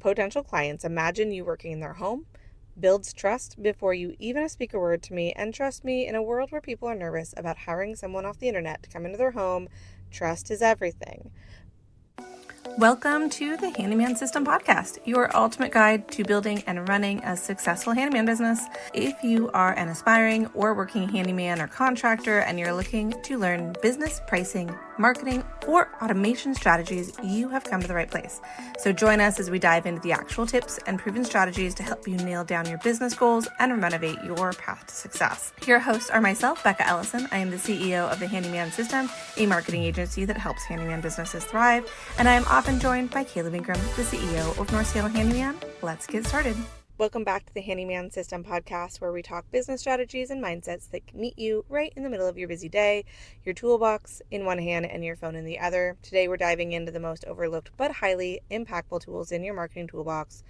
potential clients imagine you working in their home, builds trust before you even speak a word to me, and trust me, in a world where people are nervous about hiring someone off the internet to come into their home, trust is everything. Welcome to the Handyman System Podcast, your ultimate guide to building and running a successful handyman business. If you are an aspiring or working handyman or contractor and you're looking to learn business pricing, marketing, or automation strategies, you have come to the right place. So join us as we dive into the actual tips and proven strategies to help you nail down your business goals and renovate your path to success. Your hosts are myself, Becca Ellison. I am the CEO of the Handyman System, a marketing agency that helps handyman businesses thrive, and I am often joined by Caleb Ingram, the CEO of North Seattle Handyman. Let's get started. Welcome back to the Handyman System Podcast, where we talk business strategies and mindsets that can meet you right in the middle of your busy day, your toolbox in one hand and your phone in the other. Today we're diving into the most overlooked but highly impactful tools in your marketing toolbox,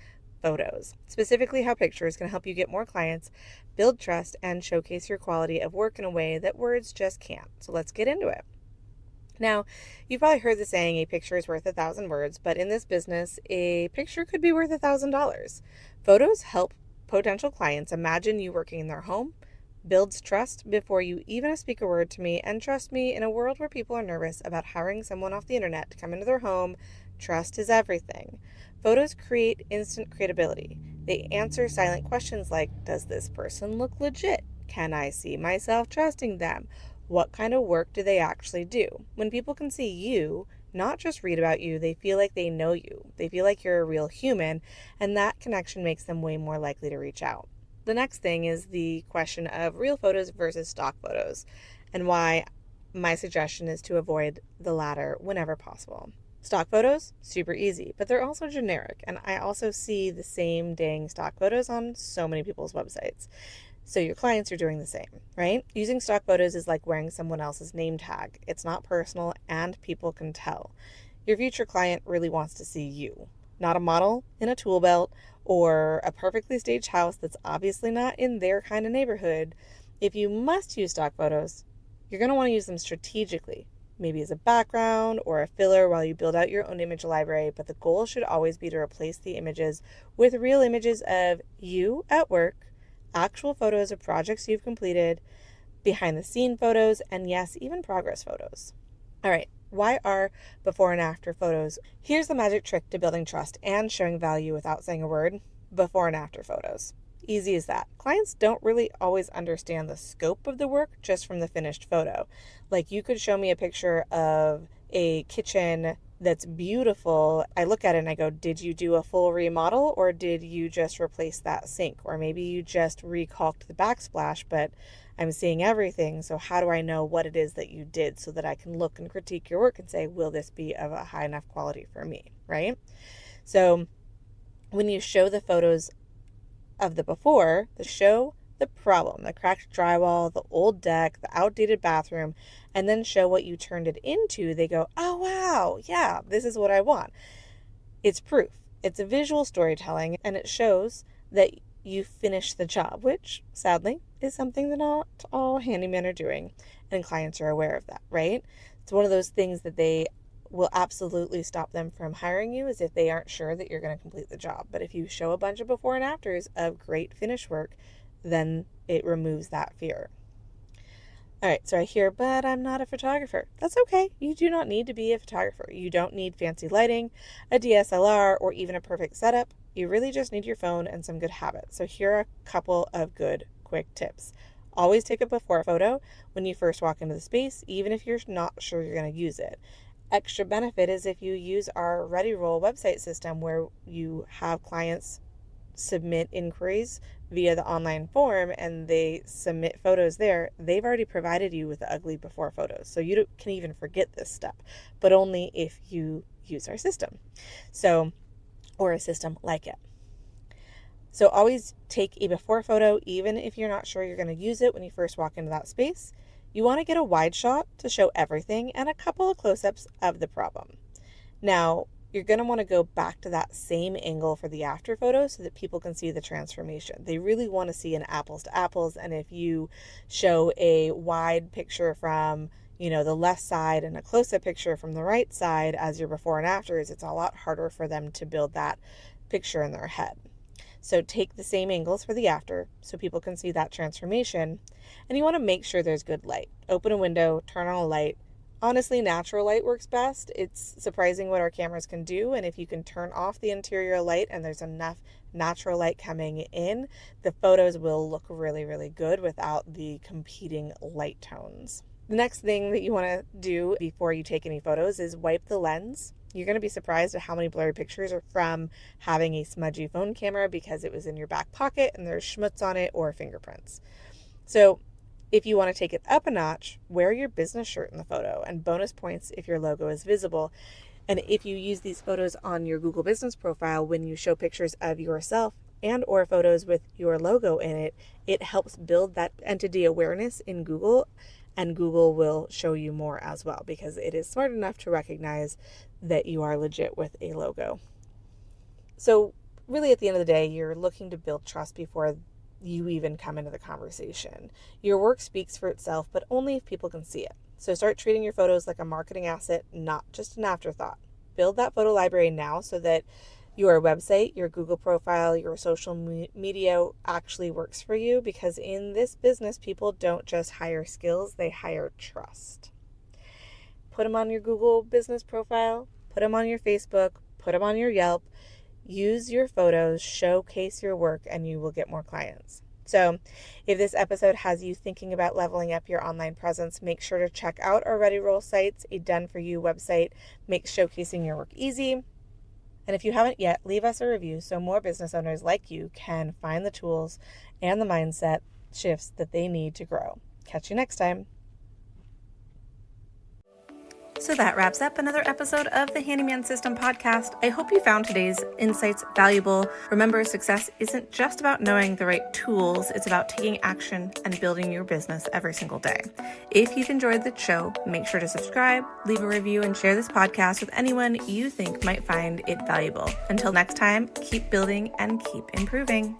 photos. Specifically, how pictures can help you get more clients, build trust, and showcase your quality of work in a way that words just can't. So let's get into it. Now, you've probably heard the saying, a picture is worth 1,000 words, but in this business, a picture could be worth $1,000. Photos help potential clients imagine you working in their home, builds trust before you even speak a word to me, and trust me, in a world where people are nervous about hiring someone off the internet to come into their home, trust is everything. Photos create instant credibility. They answer silent questions like, does this person look legit? Can I see myself trusting them? What kind of work do they actually do? When people can see you, not just read about you, they feel like they know you. They feel like you're a real human, and that connection makes them way more likely to reach out. The next thing is the question of real photos versus stock photos, and why my suggestion is to avoid the latter whenever possible. Stock photos, super easy, but they're also generic, and I also see the same dang stock photos on so many people's websites. So your clients are doing the same, right? Using stock photos is like wearing someone else's name tag. It's not personal and people can tell. Your future client really wants to see you, not a model in a tool belt or a perfectly staged house that's obviously not in their kind of neighborhood. If you must use stock photos, you're going to want to use them strategically, maybe as a background or a filler while you build out your own image library, but the goal should always be to replace the images with real images of you at work, actual photos of projects you've completed, behind the scene photos, and yes, even progress photos. All right, why are before and after photos? Here's the magic trick to building trust and showing value without saying a word: before and after photos. Easy as that. Clients don't really always understand the scope of the work just from the finished photo. Like, you could show me a picture of a kitchen that's beautiful. I look at it and I go, did you do a full remodel, or did you just replace that sink? Or maybe you just recalked the backsplash, but I'm seeing everything. So how do I know what it is that you did so that I can look and critique your work and say, will this be of a high enough quality for me, right? So when you show the photos of the before, show the problem, the cracked drywall, the old deck, the outdated bathroom, and then show what you turned it into, they go, oh wow, yeah, this is what I want. It's proof. It's a visual storytelling, and it shows that you finished the job, which sadly is something that not all handymen are doing, and clients are aware of that, right? It's one of those things that they will absolutely stop them from hiring you, is if they aren't sure that you're going to complete the job. But if you show a bunch of before and afters of great finish work, then it removes that fear. All right, so I hear, but I'm not a photographer. That's okay. You do not need to be a photographer. You don't need fancy lighting, a DSLR, or even a perfect setup. You really just need your phone and some good habits. So here are a couple of good, quick tips. Always take a before photo when you first walk into the space, even if you're not sure you're going to use it. Extra benefit is if you use our ReadyRoll website system, where you have clients submit inquiries via the online form and they submit photos there, they've already provided you with the ugly before photos. So you can even forget this step, but only if you use our system. So, or a system like it. So always take a before photo, even if you're not sure you're going to use it when you first walk into that space. You want to get a wide shot to show everything and a couple of close-ups of the problem. Now, you're going to want to go back to that same angle for the after photo so that people can see the transformation. They really want to see an apples to apples. And if you show a wide picture from, the left side and a close-up picture from the right side as your before and afters, it's a lot harder for them to build that picture in their head. So take the same angles for the after so people can see that transformation. And you want to make sure there's good light. Open a window, turn on a light. Honestly, natural light works best. It's surprising what our cameras can do. And if you can turn off the interior light and there's enough natural light coming in, the photos will look really, really good without the competing light tones. The next thing that you want to do before you take any photos is wipe the lens. You're going to be surprised at how many blurry pictures are from having a smudgy phone camera because it was in your back pocket and there's schmutz on it or fingerprints. So if you want to take it up a notch, wear your business shirt in the photo, and bonus points if your logo is visible. And if you use these photos on your Google business profile, when you show pictures of yourself and or photos with your logo in it, it helps build that entity awareness in Google, and Google will show you more as well because it is smart enough to recognize that you are legit with a logo. So really at the end of the day, you're looking to build trust before you even come into the conversation. Your work speaks for itself, but only if people can see it. So start treating your photos like a marketing asset, not just an afterthought. Build that photo library now so that your website, your Google profile, your social media actually works for you, because in this business, people don't just hire skills, they hire trust. Put them on your Google business profile, put them on your Facebook, put them on your Yelp. Use your photos, showcase your work, and you will get more clients. So if this episode has you thinking about leveling up your online presence, make sure to check out our Ready Roll sites. A done-for-you website makes showcasing your work easy. And if you haven't yet, leave us a review so more business owners like you can find the tools and the mindset shifts that they need to grow. Catch you next time. So that wraps up another episode of the Handyman System Podcast. I hope you found today's insights valuable. Remember, success isn't just about knowing the right tools, it's about taking action and building your business every single day. If you've enjoyed the show, make sure to subscribe, leave a review, and share this podcast with anyone you think might find it valuable. Until next time, keep building and keep improving.